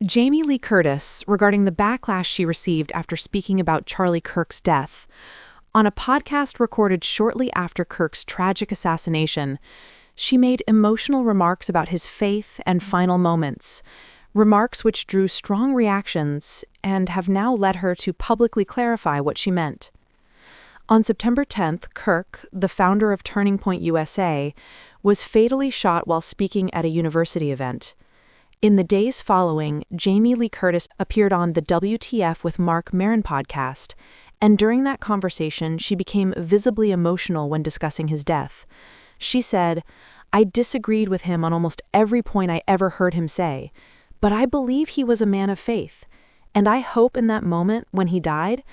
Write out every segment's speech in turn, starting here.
Jamie Lee Curtis regarding the backlash she received after speaking about Charlie Kirk's death. On a podcast recorded shortly after Kirk's tragic assassination, she made emotional remarks about his faith and final moments, remarks which drew strong reactions and have now led her to publicly clarify what she meant. On September 10th, Kirk, the founder of Turning Point USA, was fatally shot while speaking at a university event. In the days following, Jamie Lee Curtis appeared on the WTF with Maron podcast, and during that conversation, she became visibly emotional when discussing his death. She said, "I disagreed with him on almost every point I ever heard him say, but I believe he was a man of faith, and I hope in that moment when he died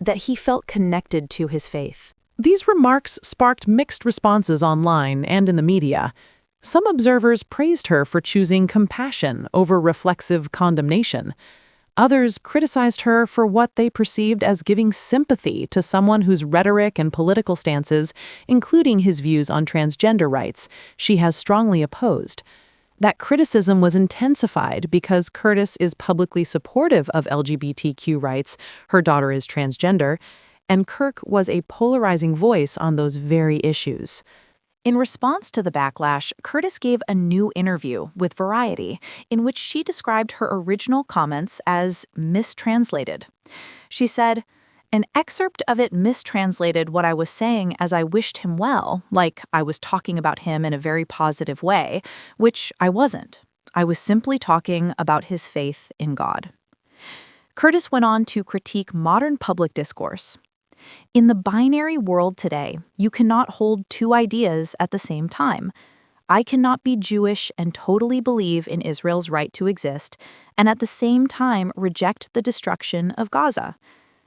that he felt connected to his faith." These remarks sparked mixed responses online and in the media. Some observers praised her for choosing compassion over reflexive condemnation. Others criticized her for what they perceived as giving sympathy to someone whose rhetoric and political stances, including his views on transgender rights, she has strongly opposed. That criticism was intensified because Curtis is publicly supportive of LGBTQ rights, her daughter is transgender, and Kirk was a polarizing voice on those very issues. In response to the backlash, Curtis gave a new interview with Variety in which she described her original comments as mistranslated. She said, "An excerpt of it mistranslated what I was saying as I wished him well, like I was talking about him in a very positive way, which I wasn't. I was simply talking about his faith in God." Curtis went on to critique modern public discourse. In the binary world today, you cannot hold two ideas at the same time. I cannot be Jewish and totally believe in Israel's right to exist, and at the same time reject the destruction of Gaza.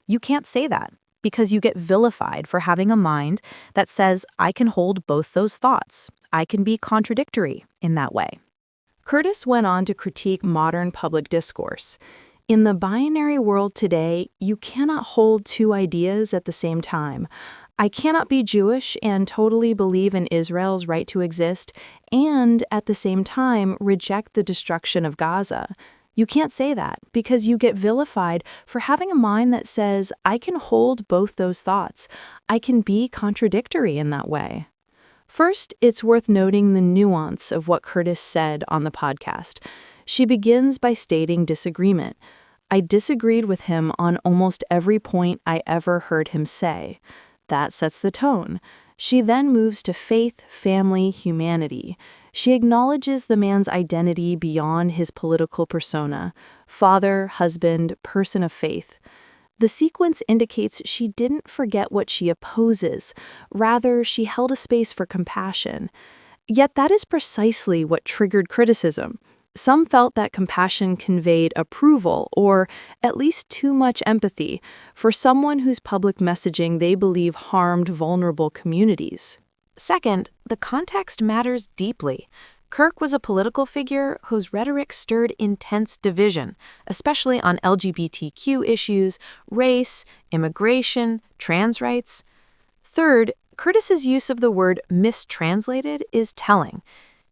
You can't say that, because you get vilified for having a mind that says I can hold both those thoughts. I can be contradictory in that way. Curtis went on to critique modern public discourse. In the binary world today, you cannot hold two ideas at the same time. I cannot be Jewish and totally believe in Israel's right to exist, and at the same time reject the destruction of Gaza. You can't say that because you get vilified for having a mind that says, I can hold both those thoughts. I can be contradictory in that way. First, it's worth noting the nuance of what Curtis said on the podcast. She begins by stating disagreement. "I disagreed with him on almost every point I ever heard him say." That sets the tone. She then moves to faith, family, humanity. She acknowledges the man's identity beyond his political persona: father, husband, person of faith. The sequence indicates she didn't forget what she opposes. Rather, she held a space for compassion. Yet that is precisely what triggered criticism. Some felt that compassion conveyed approval or at least too much empathy for someone whose public messaging they believe harmed vulnerable communities. Second, the context matters deeply. Kirk was a political figure whose rhetoric stirred intense division, especially on LGBTQ issues, race, immigration, trans rights. Third, Curtis's use of the word mistranslated is telling.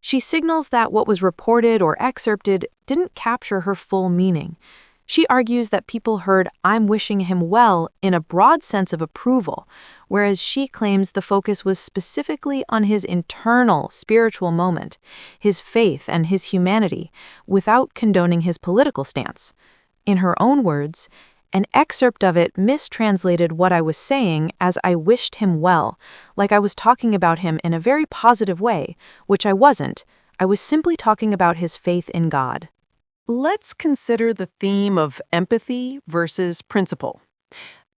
She signals that what was reported or excerpted didn't capture her full meaning. She argues that people heard "I'm wishing him well" in a broad sense of approval, whereas she claims the focus was specifically on his internal spiritual moment, his faith and his humanity, without condoning his political stance. In her own words, "An excerpt of it mistranslated what I was saying as I wished him well, like I was talking about him in a very positive way, which I wasn't. I was simply talking about his faith in God." Let's consider the theme of empathy versus principle.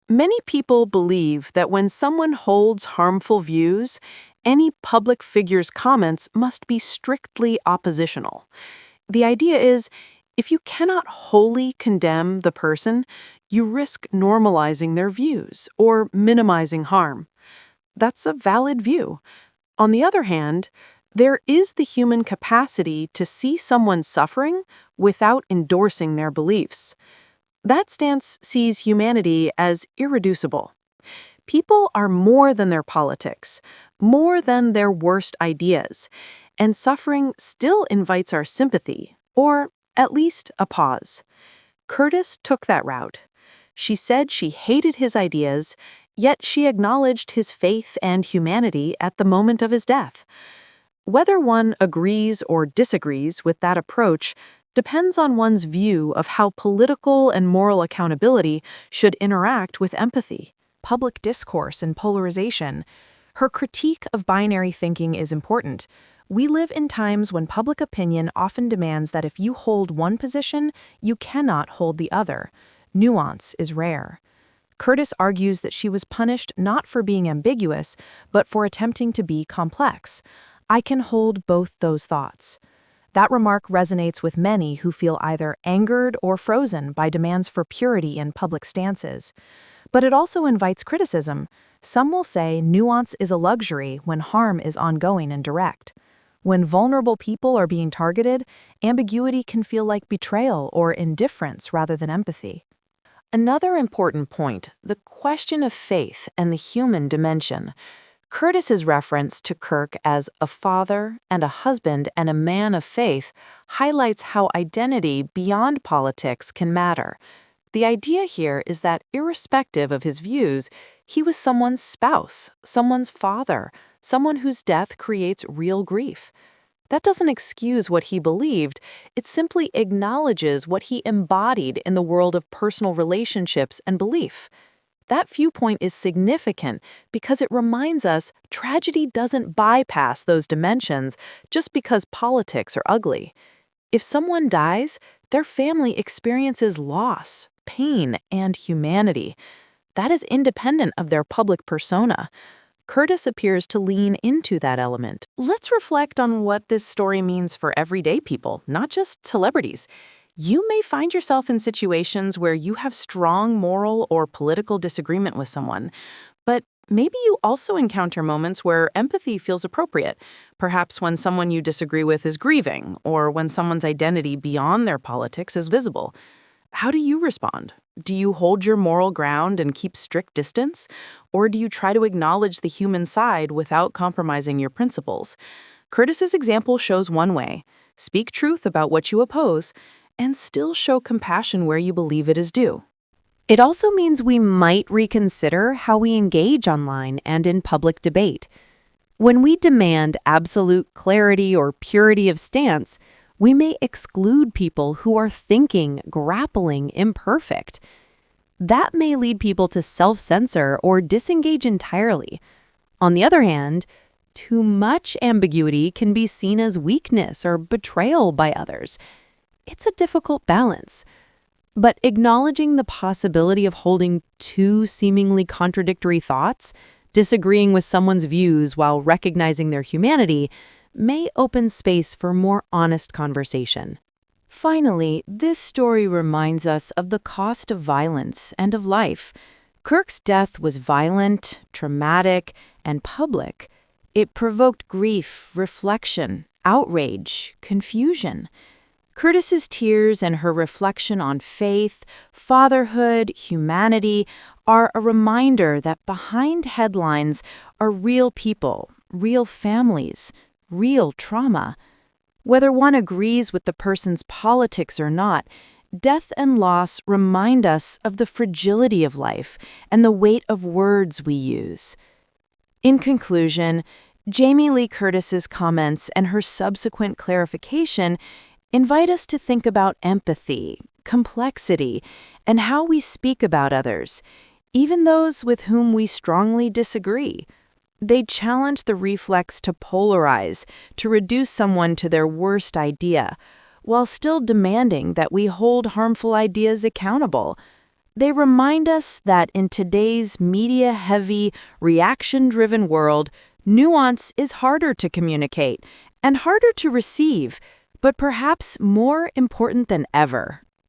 Many people believe that when someone holds harmful views, any public figure's comments must be strictly oppositional. The idea is, if you cannot wholly condemn the person, you risk normalizing their views or minimizing harm. That's a valid view. On the other hand, there is the human capacity to see someone suffering without endorsing their beliefs. That stance sees humanity as irreducible. People are more than their politics, more than their worst ideas, and suffering still invites our sympathy, or at least a pause. Curtis took that route. She said she hated his ideas, yet she acknowledged his faith and humanity at the moment of his death. Whether one agrees or disagrees with that approach depends on one's view of how political and moral accountability should interact with empathy. Public discourse and polarization. Her critique of binary thinking is important. We live in times when public opinion often demands that if you hold one position, you cannot hold the other. Nuance is rare. Curtis argues that she was punished not for being ambiguous, but for attempting to be complex. I can hold both those thoughts. That remark resonates with many who feel either angered or frozen by demands for purity in public stances. But it also invites criticism. Some will say nuance is a luxury when harm is ongoing and direct. When vulnerable people are being targeted, ambiguity can feel like betrayal or indifference rather than empathy. Another important point, the question of faith and the human dimension. Curtis's reference to Kirk as a father and a husband and a man of faith highlights how identity beyond politics can matter. The idea here is that irrespective of his views, he was someone's spouse, someone's father, someone whose death creates real grief. That doesn't excuse what he believed, it simply acknowledges what he embodied in the world of personal relationships and belief. That viewpoint is significant because it reminds us tragedy doesn't bypass those dimensions just because politics are ugly. If someone dies, their family experiences loss, pain, and humanity. That is independent of their public persona. Curtis appears to lean into that element. Let's reflect on what this story means for everyday people, not just celebrities. You may find yourself in situations where you have strong moral or political disagreement with someone, but maybe you also encounter moments where empathy feels appropriate, perhaps when someone you disagree with is grieving, or when someone's identity beyond their politics is visible. How do you respond? Do you hold your moral ground and keep strict distance? Or do you try to acknowledge the human side without compromising your principles? Curtis's example shows one way. Speak truth about what you oppose, and still show compassion where you believe it is due. It also means we might reconsider how we engage online and in public debate. When we demand absolute clarity or purity of stance, we may exclude people who are thinking, grappling, imperfect. That may lead people to self-censor or disengage entirely. On the other hand, too much ambiguity can be seen as weakness or betrayal by others. It's a difficult balance. But acknowledging the possibility of holding two seemingly contradictory thoughts, disagreeing with someone's views while recognizing their humanity, may open space for more honest conversation. Finally, this story reminds us of the cost of violence and of life. Kirk's death was violent, traumatic, and public. It provoked grief, reflection, outrage, confusion. Curtis's tears and her reflection on faith, fatherhood, humanity are a reminder that behind headlines are real people, real families, real trauma. Whether one agrees with the person's politics or not, death and loss remind us of the fragility of life and the weight of words we use. In conclusion, Jamie Lee Curtis's comments and her subsequent clarification invite us to think about empathy, complexity, and how we speak about others, even those with whom we strongly disagree. They challenge the reflex to polarize, to reduce someone to their worst idea, while still demanding that we hold harmful ideas accountable. They remind us that in today's media-heavy, reaction-driven world, nuance is harder to communicate and harder to receive, but perhaps more important than ever.